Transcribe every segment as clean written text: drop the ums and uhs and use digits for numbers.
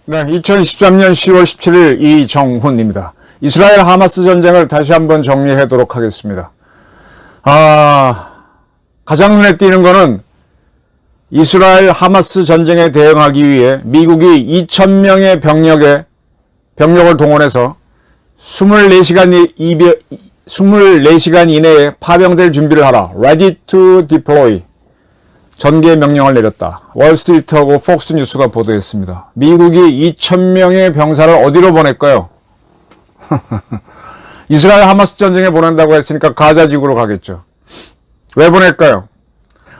네, 2023년 10월 17일 이정훈입니다. 이스라엘 하마스 전쟁을 다시 한번 정리하도록 하겠습니다. 가장 눈에 띄는 거는 이스라엘 하마스 전쟁에 대응하기 위해 미국이 2,000명의 병력을 동원해서 24시간 이내에 파병될 준비를 하라. Ready to deploy. 전개 명령을 내렸다. 월스트리트하고 폭스뉴스가 보도했습니다. 미국이 2,000명의 병사를 어디로 보낼까요? 이스라엘 하마스 전쟁에 보낸다고 했으니까 가자 지구로 가겠죠. 왜 보낼까요?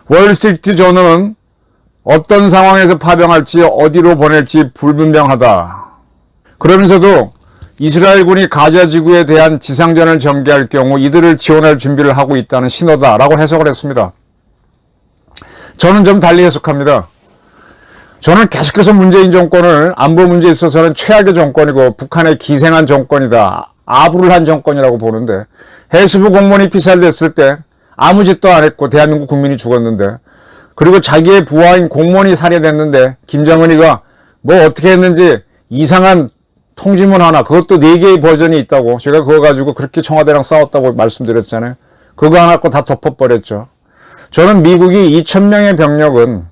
월스트리트 저널은 어떤 상황에서 파병할지 어디로 보낼지 불분명하다. 그러면서도 이스라엘군이 가자 지구에 대한 지상전을 전개할 경우 이들을 지원할 준비를 하고 있다는 신호다라고 해석을 했습니다. 저는 좀 달리 해석합니다. 저는 계속해서 문재인 정권을 안보 문제에 있어서는 최악의 정권이고 북한에 기생한 정권이다. 아부를 한 정권이라고 보는데, 해수부 공무원이 피살됐을 때 아무 짓도 안 했고 대한민국 국민이 죽었는데, 그리고 자기의 부하인 공무원이 살해됐는데 김정은이가 뭐 어떻게 했는지 이상한 통지문 하나, 그것도 4개의 버전이 있다고, 제가 그거 가지고 그렇게 청와대랑 싸웠다고 말씀드렸잖아요. 그거 하나 갖고 다 덮어버렸죠. 저는 미국이 2,000명의 병력은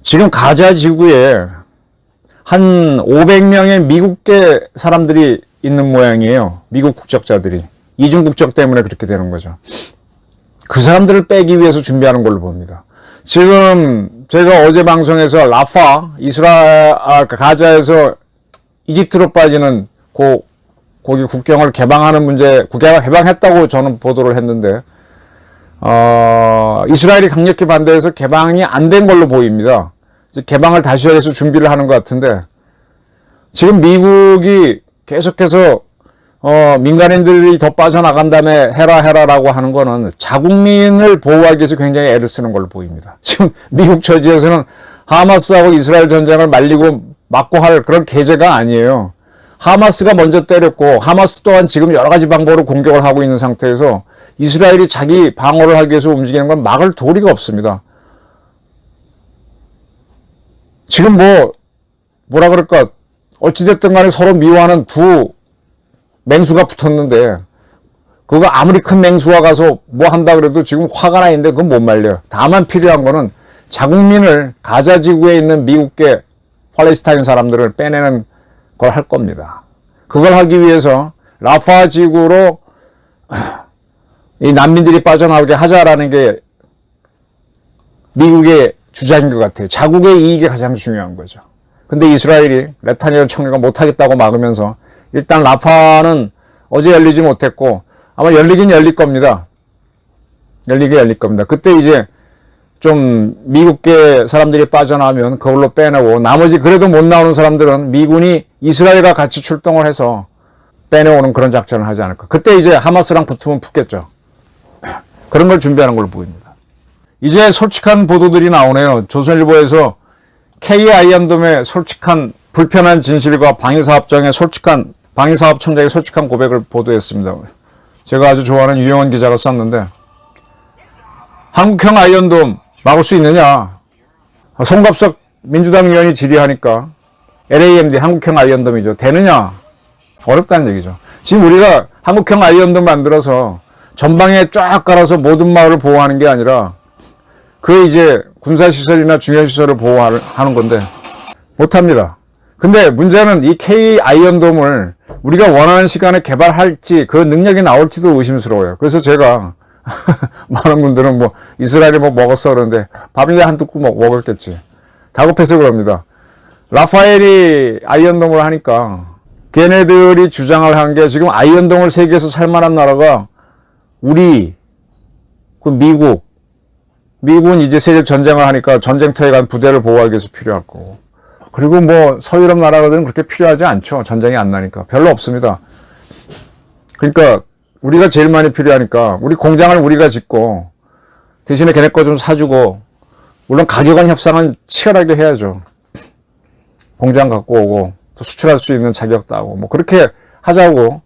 지금 가자 지구에 한 500명의 미국계 사람들이 있는 모양이에요. 미국 국적자들이. 이중 국적 때문에 그렇게 되는 거죠. 그 사람들을 빼기 위해서 준비하는 걸로 봅니다. 지금 제가 어제 방송에서 라파, 가자에서 이집트로 빠지는 거기 국경을 개방하는 문제, 개방했다고 저는 보도를 했는데, 이스라엘이 강력히 반대해서 개방이 안 된 걸로 보입니다. 개방을 다시 해서 준비를 하는 것 같은데, 지금 미국이 계속해서 민간인들이 더 빠져나간 다음에 해라라고 하는 거는 자국민을 보호하기 위해서 굉장히 애를 쓰는 걸로 보입니다. 지금 미국 처지에서는 하마스하고 이스라엘 전쟁을 말리고 막고 할 그런 계제가 아니에요. 하마스가 먼저 때렸고, 하마스 또한 지금 여러 가지 방법으로 공격을 하고 있는 상태에서 이스라엘이 자기 방어를 하기 위해서 움직이는 건 막을 도리가 없습니다. 지금 뭐라 그럴까, 어찌됐든 간에 서로 미워하는 두 맹수가 붙었는데, 그거 아무리 큰 맹수가 가서 뭐 한다 그래도 지금 화가 나 있는데 그건 못 말려요. 다만 필요한 거는 자국민을, 가자 지구에 있는 미국계 팔레스타인 사람들을 빼내는 걸 할 겁니다. 그걸 하기 위해서 라파 지구로 이 난민들이 빠져나오게 하자라는 게 미국의 주장인 것 같아요. 자국의 이익이 가장 중요한 거죠. 근데 이스라엘이 네타냐후 총리가 못하겠다고 막으면서 일단 라파는 어제 열리지 못했고 아마 열리긴 열릴 겁니다. 열릴 겁니다. 그때 이제 좀 미국계 사람들이 빠져나오면 그걸로 빼내고, 나머지 그래도 못 나오는 사람들은 미군이 이스라엘과 같이 출동을 해서 빼내오는 그런 작전을 하지 않을까. 그때 이제 하마스랑 붙으면 붙겠죠. 그런 걸 준비하는 걸로 보입니다. 이제 솔직한 보도들이 나오네요. 조선일보에서 K 아이언돔의 솔직한 불편한 진실과 방위사업청장의 솔직한 고백을 보도했습니다. 제가 아주 좋아하는 유영원 기자가 썼는데, 한국형 아이언돔 막을 수 있느냐? 송갑석 민주당 의원이 질의하니까 LAMD 한국형 아이언돔이죠. 되느냐? 어렵다는 얘기죠. 지금 우리가 한국형 아이언돔 만들어서 전방에 쫙 깔아서 모든 마을을 보호하는 게 아니라 그 이제 군사시설이나 중요시설을 보호하는 건데 못합니다. 근데 문제는 이 K 아이언돔을 우리가 원하는 시간에 개발할지 그 능력이 나올지도 의심스러워요. 그래서 제가 많은 분들은 이스라엘이 먹었어 그러는데 밥이나 한두 끼 먹었겠지. 다급해서 그럽니다. 라파엘이 아이언돔을 하니까 걔네들이 주장을 한 게, 지금 아이언돔을 세계에서 살만한 나라가 미국은 이제 세계 전쟁을 하니까 전쟁터에 간 부대를 보호하기 위해서 필요할 거고, 그리고 서유럽 나라들은 그렇게 필요하지 않죠. 전쟁이 안 나니까. 별로 없습니다. 그러니까 우리가 제일 많이 필요하니까 우리 공장을 우리가 짓고 대신에 걔네 거 좀 사주고, 물론 가격은 협상은 치열하게 해야죠. 공장 갖고 오고 또 수출할 수 있는 자격 따고 그렇게 하자고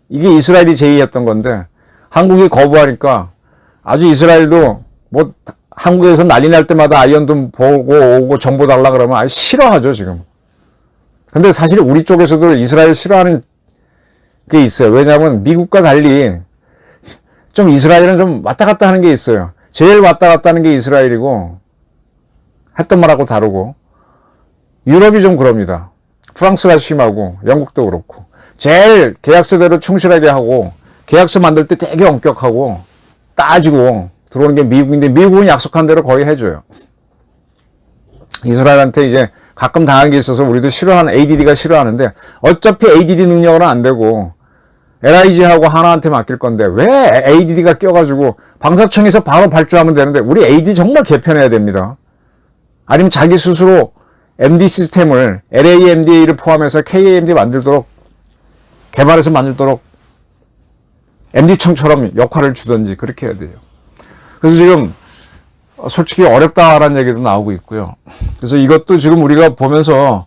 이게 이스라엘이 제의했던 건데 한국이 거부하니까 아주 이스라엘도 뭐 한국에서 난리 날 때마다 아이언돔 보고 오고 정보 달라 그러면 아주 싫어하죠, 지금. 근데 사실 우리 쪽에서도 이스라엘 싫어하는 게 있어요. 왜냐하면 미국과 달리 좀 이스라엘은 좀 왔다 갔다 하는 게 있어요. 제일 왔다 갔다 하는 게 이스라엘이고 했던 말하고 다르고 유럽이 좀 그럽니다. 프랑스가 심하고 영국도 그렇고 제일 계약서대로 충실하게 하고 계약서 만들 때 되게 엄격하고 따지고 들어오는 게 미국인데 미국은 약속한 대로 거의 해줘요. 이스라엘한테 이제 가끔 당한 게 있어서 우리도 싫어하는 ADD가 싫어하는데 어차피 ADD 능력은 안 되고 LIG하고 하나한테 맡길 건데 왜 ADD가 껴가지고 방사청에서 바로 발주하면 되는데 우리 ADD 정말 개편해야 됩니다. 아니면 자기 스스로 MD 시스템을 LAMDA를 포함해서 KAMD 만들도록 개발해서 만들도록 MD청처럼 역할을 주든지 그렇게 해야 돼요. 그래서 지금 솔직히 어렵다라는 얘기도 나오고 있고요. 그래서 이것도 지금 우리가 보면서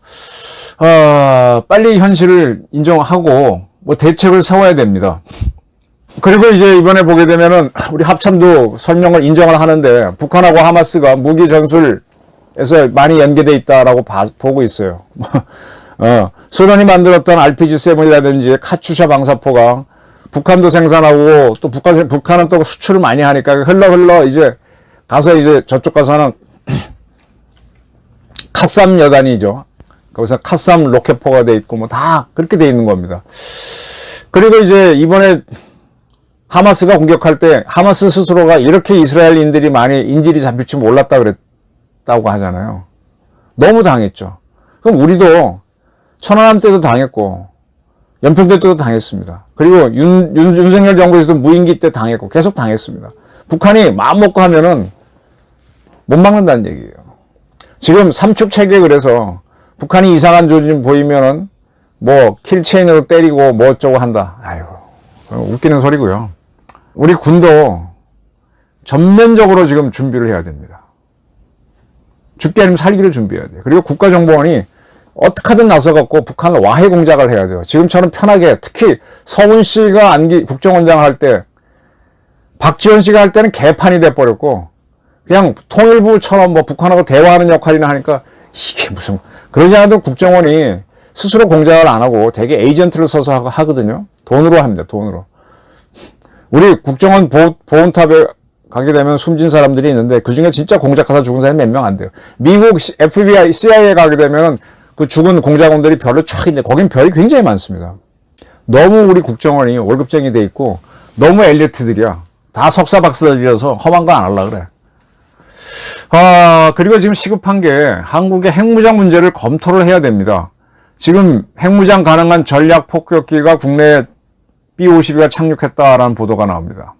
빨리 현실을 인정하고 뭐 대책을 세워야 됩니다. 그리고 이제 이번에 보게 되면은 우리 합참도 설명을 인정을 하는데 북한하고 하마스가 무기 전술에서 많이 연계돼 있다라고 보고 있어요. 소련이 만들었던 RPG-7이라든지 카츄샤 방사포가 북한도 생산하고 또 북한은 또 수출을 많이 하니까 흘러 이제 가서 이제 저쪽 가서는 카삼 여단이죠. 거기서 카삼 로켓포가 돼 있고 뭐 다 그렇게 돼 있는 겁니다. 그리고 이제 이번에 하마스가 공격할 때 하마스 스스로가 이렇게 이스라엘인들이 많이 인질이 잡힐 줄 몰랐다 그랬다고 하잖아요. 너무 당했죠. 그럼 우리도 천안함 때도 당했고 연평도 때도 당했습니다. 그리고 윤석열 정부에서도 무인기 때 당했고 계속 당했습니다. 북한이 마음 먹고 하면은 못 막는다는 얘기예요. 지금 삼축 체계 그래서 북한이 이상한 조짐 보이면은 뭐 킬체인으로 때리고 뭐 어쩌고 한다. 아이고 웃기는 소리고요. 우리 군도 전면적으로 지금 준비를 해야 됩니다. 죽기 아니면 살기를 준비해야 돼요. 그리고 국가정보원이 어떻게든 나서갖고 북한을 와해 공작을 해야 돼요. 지금처럼 편하게 특히 서훈 씨가 안기 국정원장을 할 때 박지원 씨가 할 때는 개판이 돼버렸고 그냥 통일부처럼 뭐 북한하고 대화하는 역할이나 하니까 이게 무슨 그러지 않아도 국정원이 스스로 공작을 안 하고 되게 에이전트를 써서 하거든요. 돈으로 합니다. 돈으로. 우리 국정원 보온탑에 가게 되면 숨진 사람들이 있는데 그중에 진짜 공작하다 죽은 사람이 몇 명 안 돼요. 미국 FBI, CIA 가게 되면 그 죽은 공작원들이 별로 쫙 있는데 거긴 별이 굉장히 많습니다. 너무 우리 국정원이 월급쟁이 돼 있고 너무 엘리트들이야. 다 석사 박사들이라서 험한 거 안 하려고 그래. 그리고 지금 시급한 게 한국의 핵무장 문제를 검토를 해야 됩니다. 지금 핵무장 가능한 전략 폭격기가 국내에 B-52가 착륙했다라는 보도가 나옵니다.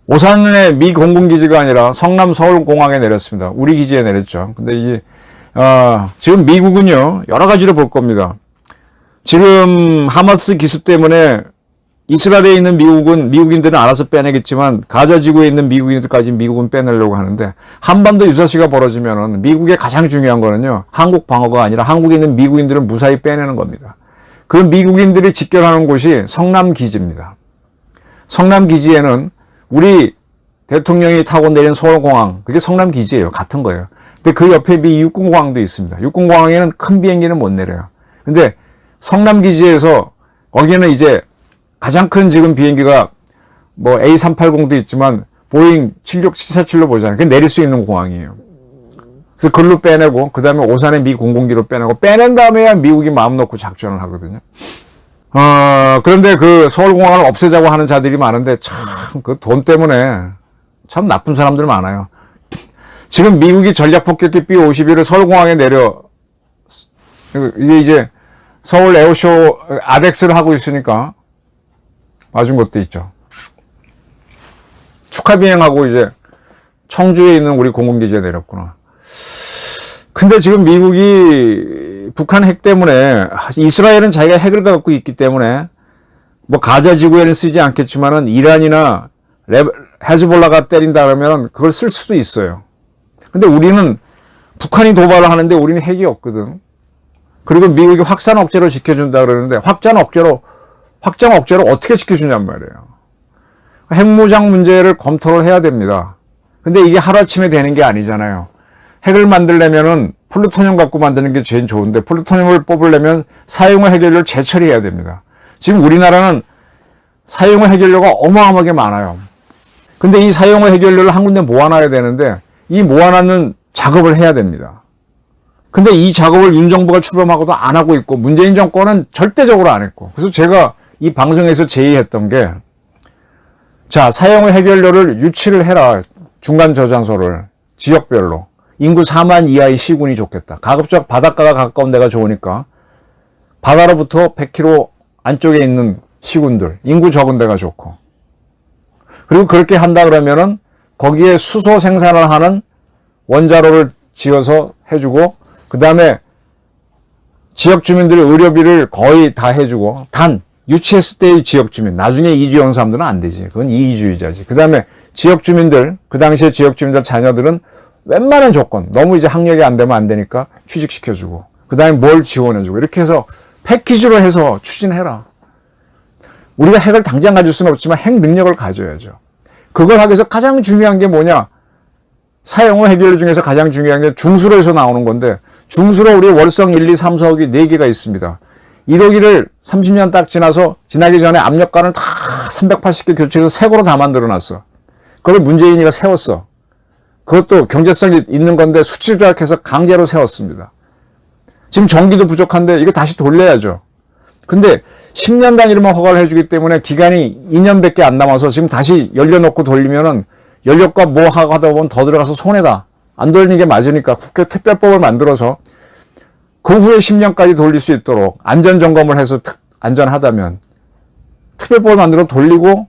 오산의 미 공군기지가 아니라 성남 서울공항에 내렸습니다. 우리 기지에 내렸죠. 근데 이게 지금 미국은요 여러 가지로 볼 겁니다. 지금 하마스 기습 때문에 이스라엘에 있는 미국인들은 알아서 빼내겠지만 가자 지구에 있는 미국인들까지 미국은 빼내려고 하는데 한반도 유사시가 벌어지면은 미국의 가장 중요한 거는요 한국 방어가 아니라 한국에 있는 미국인들을 무사히 빼내는 겁니다. 그 미국인들이 집결하는 곳이 성남 기지입니다. 성남 기지에는 우리 대통령이 타고 내린 서울공항 그게 성남 기지예요. 같은 거예요. 근데 그 옆에 미 육군공항도 있습니다. 육군공항에는 큰 비행기는 못 내려요. 근데 성남 기지에서 거기는 이제 가장 큰 지금 비행기가 뭐 A380도 있지만 보잉 747로 보잖아요. 그게 내릴 수 있는 공항이에요. 그래서 그걸로 빼내고 그 다음에 오산의 미 공군기로 빼내고 빼낸 다음에야 미국이 마음 놓고 작전을 하거든요. 그런데 그 서울공항을 없애자고 하는 자들이 많은데 참 그 돈 때문에 참 나쁜 사람들 많아요. 지금 미국이 전략폭격기 B-52를 서울공항에 내려 이게 이제 서울 에어쇼 아덱스를 하고 있으니까 맞은 것도 있죠. 축하 비행하고 이제 청주에 있는 우리 공군기지에 내렸구나. 근데 지금 미국이 북한 핵 때문에 이스라엘은 자기가 핵을 갖고 있기 때문에 뭐 가자 지구에는 쓰지 않겠지만은 이란이나 헤즈볼라가 때린다 그러면 그걸 쓸 수도 있어요. 근데 우리는 북한이 도발을 하는데 우리는 핵이 없거든. 그리고 미국이 확산 억제로 지켜준다 그러는데 확산 억제로 확장 억제를 어떻게 지켜주냔 말이에요. 핵무장 문제를 검토를 해야 됩니다. 근데 이게 하루아침에 되는 게 아니잖아요. 핵을 만들려면은 플루토늄 갖고 만드는 게 제일 좋은데 플루토늄을 뽑으려면 사용후 해결료를 재처리해야 됩니다. 지금 우리나라는 사용후 해결료가 어마어마하게 많아요. 근데 이 사용후 해결료를 한 군데 모아놔야 되는데 이 모아놓는 작업을 해야 됩니다. 근데 이 작업을 윤 정부가 출범하고도 안 하고 있고 문재인 정권은 절대적으로 안 했고, 그래서 제가 이 방송에서 제의했던 게, 자, 사용후 해결료를 유치를 해라. 중간 저장소를 지역별로. 인구 4만 이하의 시군이 좋겠다. 가급적 바닷가가 가까운 데가 좋으니까 바다로부터 100km 안쪽에 있는 시군들, 인구 적은 데가 좋고, 그리고 그렇게 한다 그러면은 거기에 수소 생산을 하는 원자로를 지어서 해주고, 그 다음에 지역 주민들의 의료비를 거의 다 해주고, 단 유치했을 때의 지역 주민, 나중에 이주 온 사람들은 안 되지. 그건 이주의자지. 그 다음에 지역 주민들, 그 당시에 지역 주민들 자녀들은 웬만한 조건, 너무 이제 학력이 안 되면 안 되니까 취직시켜주고, 그 다음에 뭘 지원해주고, 이렇게 해서 패키지로 해서 추진해라. 우리가 핵을 당장 가질 수는 없지만 핵 능력을 가져야죠. 그걸 하기 위해서 가장 중요한 게 뭐냐? 사용후 해결료 중에서 가장 중요한 게 중수로에서 나오는 건데, 중수로 우리 월성 1, 2, 3, 4호기 4개가 있습니다. 1호기를 30년 딱 지나기 전에 압력관을 다 380개 교체해서 새 거로 다 만들어놨어. 그걸 문재인이가 세웠어. 그것도 경제성이 있는 건데 수치 조작해서 강제로 세웠습니다. 지금 전기도 부족한데 이거 다시 돌려야죠. 근데 10년 단위로만 허가를 해주기 때문에 기간이 2년밖에 안 남아서 지금 다시 열려놓고 돌리면은 연료값 뭐 하다 보면 더 들어가서 손해다. 안 돌리는 게 맞으니까 국회 특별법을 만들어서 그 후에 10년까지 돌릴 수 있도록 안전점검을 해서 안전하다면 특별법을 만들어 돌리고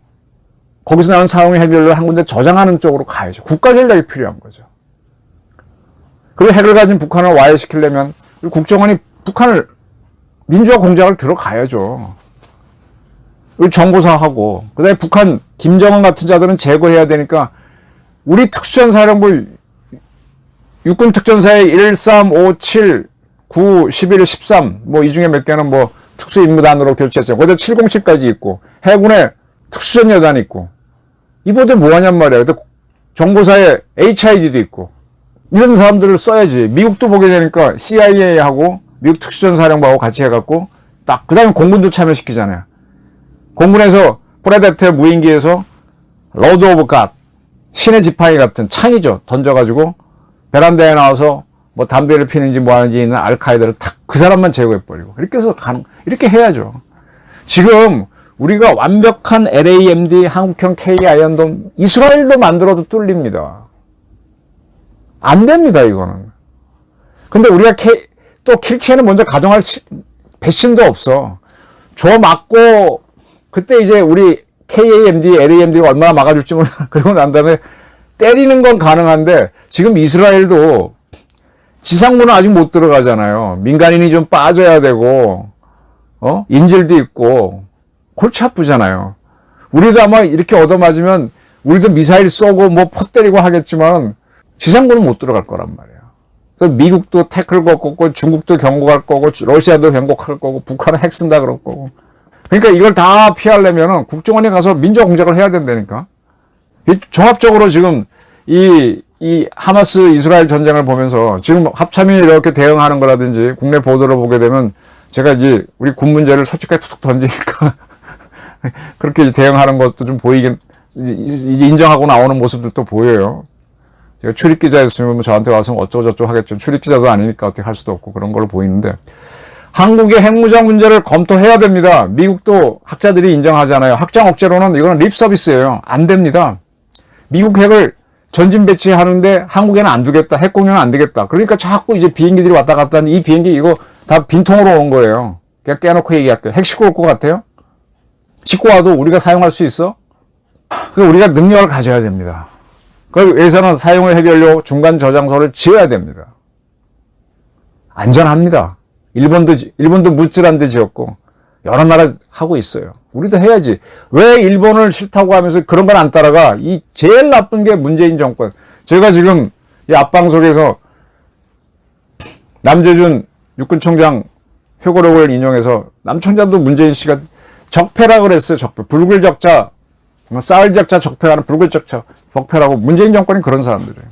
거기서 나온 사용 해결료를 한 군데 저장하는 쪽으로 가야죠. 국가 전략이 필요한 거죠. 그리고 핵을 가진 북한을 와해시키려면 국정원이 북한을 민주화 공작을 들어가야죠. 정보사하고, 그 다음에 북한 김정은 같은 자들은 제거해야 되니까 우리 특수전사령부 육군 특전사의 1, 3, 5, 7, 9, 11, 13, 뭐 이 중에 몇 개는 뭐 특수임무단으로 교체했죠. 거기다 707까지 있고, 해군에 특수전여단 있고, 이보다 뭐 하냔 말이야. 정보사에 HID도 있고, 이런 사람들을 써야지. 미국도 보게 되니까 CIA하고 미국 특수전사령부하고 같이 해갖고, 딱, 그 다음에 공군도 참여시키잖아요. 공군에서 프레데터 무인기에서 로드 오브 갓, 신의 지팡이 같은 창이죠. 던져가지고 베란다에 나와서 뭐 담배를 피는지 뭐 하는지 있는 알카이다를 탁 그 사람만 제거해버리고, 이렇게 해서 이렇게 해야죠. 지금 우리가 완벽한 LAMD, 한국형 K-아이언돔, 이스라엘도 만들어도 뚫립니다. 안 됩니다, 이거는. 근데 우리가 또 킬체는 먼저 가동할 배신도 없어. 줘 맞고, 그때 이제 우리 KAMD, LAMD가 얼마나 막아줄지 몰라. 그러고 난 다음에 때리는 건 가능한데, 지금 이스라엘도 지상군은 아직 못 들어가잖아요. 민간인이 좀 빠져야 되고, 인질도 있고, 골치 아프잖아요. 우리도 아마 이렇게 얻어맞으면, 우리도 미사일 쏘고, 뭐, 포 때리고 하겠지만, 지상군은 못 들어갈 거란 말이에요. 그래서 미국도 태클 걸 거고, 중국도 경고할 거고, 러시아도 경고할 거고, 북한은 핵 쓴다 그럴 거고. 그러니까 이걸 다 피하려면은 국정원에 가서 민주화 공작을 해야 된다니까. 종합적으로 지금 이 하마스 이스라엘 전쟁을 보면서 지금 합참이 이렇게 대응하는 거라든지 국내 보도를 보게 되면 제가 이제 우리 군 문제를 솔직하게 툭툭 던지니까 그렇게 이제 대응하는 것도 좀 보이긴, 이제 인정하고 나오는 모습들도 보여요. 제가 출입기자였으면 뭐 저한테 와서 어쩌고저쩌고 하겠죠. 출입기자도 아니니까 어떻게 할 수도 없고 그런 걸로 보이는데, 한국의 핵무장 문제를 검토해야 됩니다. 미국도 학자들이 인정하잖아요. 확장 억제로는 이거는 립 서비스예요. 안 됩니다. 미국 핵을 전진 배치하는데 한국에는 안 두겠다. 핵 공유는 안 되겠다. 그러니까 자꾸 이제 비행기들이 왔다 갔다 하는데, 이 비행기 이거 다 빈통으로 온 거예요. 그냥 깨놓고 얘기할게요. 핵 싣고 올 것 같아요? 싣고 와도 우리가 사용할 수 있어? 우리가 능력을 가져야 됩니다. 그걸 위해서는 사용후 해결료 중간 저장소를 지어야 됩니다. 안전합니다. 일본도 무질한 데 지었고, 여러 나라 하고 있어요. 우리도 해야지. 왜 일본을 싫다고 하면서 그런 건 안 따라가? 이 제일 나쁜 게 문재인 정권. 제가 지금 이 앞방송에서 남재준 육군총장 회고록을 인용해서, 남총장도 문재인 씨가 적폐라 그랬어요. 적폐. 불굴적자, 쌀적자 적폐하는 불굴적자 적폐라고. 문재인 정권이 그런 사람들이에요.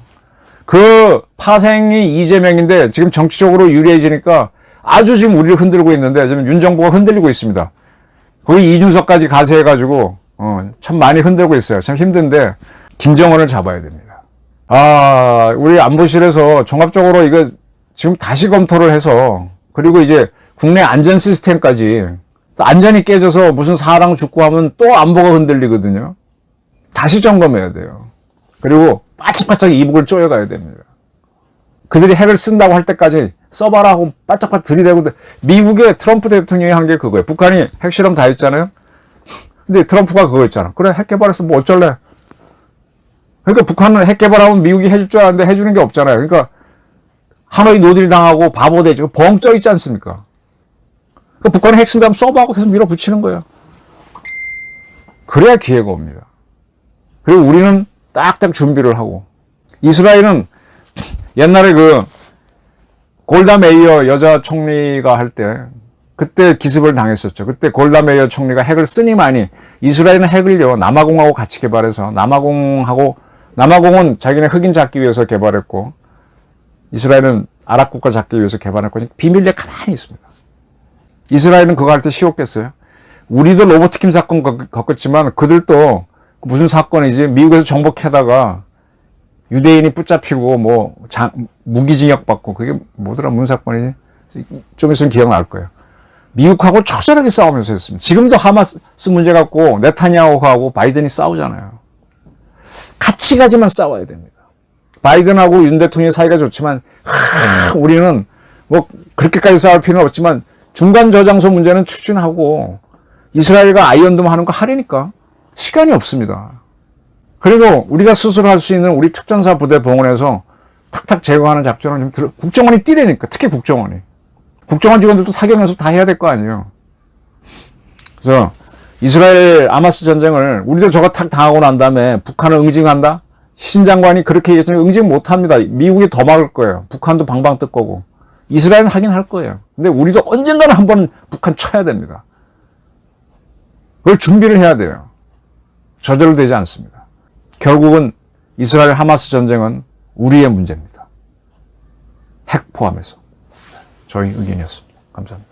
그 파생이 이재명인데 지금 정치적으로 유리해지니까 아주 지금 우리를 흔들고 있는데 지금 윤 정부가 흔들리고 있습니다. 거기 이준석까지 가세해가지고 참 많이 흔들고 있어요. 참 힘든데 김정은을 잡아야 됩니다. 아, 우리 안보실에서 종합적으로 이거 지금 다시 검토를 해서, 그리고 이제 국내 안전 시스템까지 안전이 깨져서 무슨 사람 죽고 하면 또 안보가 흔들리거든요. 다시 점검해야 돼요. 그리고 바짝바짝 이북을 쪼여가야 됩니다. 그들이 핵을 쓴다고 할 때까지 써봐라 하고 바짝바짝 들이대고. 미국의 트럼프 대통령이 한 게 그거예요. 북한이 핵실험 다 했잖아요. 근데 트럼프가 그거 했잖아. 그래, 핵 개발해서 뭐 어쩔래. 그러니까 북한은 핵 개발하면 미국이 해줄 줄 알았는데 해주는 게 없잖아요. 그러니까 하노이 노딜 당하고 바보 되지. 벙 쪄 있지 않습니까? 그러니까 북한이 핵 쓴다면 써봐하고 계속 밀어붙이는 거예요. 그래야 기회가 옵니다. 그리고 우리는 딱딱 준비를 하고. 이스라엘은 옛날에 그 골다 메이어 여자 총리가 할 때 그때 기습을 당했었죠. 그때 골다 메이어 총리가 핵을 쓰니 많이. 이스라엘은 핵을요 남아공하고 같이 개발해서, 남아공은 자기네 흑인 잡기 위해서 개발했고 이스라엘은 아랍 국가 잡기 위해서 개발했고 비밀리에 가만히 있습니다. 이스라엘은 그거 할 때 쉬웠겠어요? 우리도 로보트킴 사건 겪었지만 그들도 무슨 사건이지, 미국에서 정복하다가 유대인이 붙잡히고 뭐 무기징역 받고, 그게 뭐더라, 무슨 사건이지? 좀 있으면 기억날 거예요. 미국하고 처절하게 싸우면서 했습니다. 지금도 하마스 문제 갖고 네타냐후하고 바이든이 싸우잖아요. 같이 가지만 싸워야 됩니다. 바이든하고 윤 대통령의 사이가 좋지만 우리는 뭐 그렇게까지 싸울 필요는 없지만 중간 저장소 문제는 추진하고 이스라엘과 아이언돔 하는 거 하려니까 시간이 없습니다. 그리고 우리가 스스로 할 수 있는 우리 특전사 부대 봉원해서 탁탁 제거하는 작전을 좀 국정원이 뛰려니까, 특히 국정원 직원들도 사경에서 다 해야 될 거 아니에요. 그래서 이스라엘 아마스 전쟁을 우리들 저거 탁 당하고 난 다음에 북한을 응징한다? 신 장관이 그렇게 얘기했더니 응징 못 합니다. 미국이 더 막을 거예요. 북한도 방방 뜰 거고. 이스라엘은 하긴 할 거예요. 근데 우리도 언젠가는 한번 북한 쳐야 됩니다. 그걸 준비를 해야 돼요. 저절로 되지 않습니다. 결국은 이스라엘 하마스 전쟁은 우리의 문제입니다. 핵 포함해서. 저희 의견이었습니다. 감사합니다.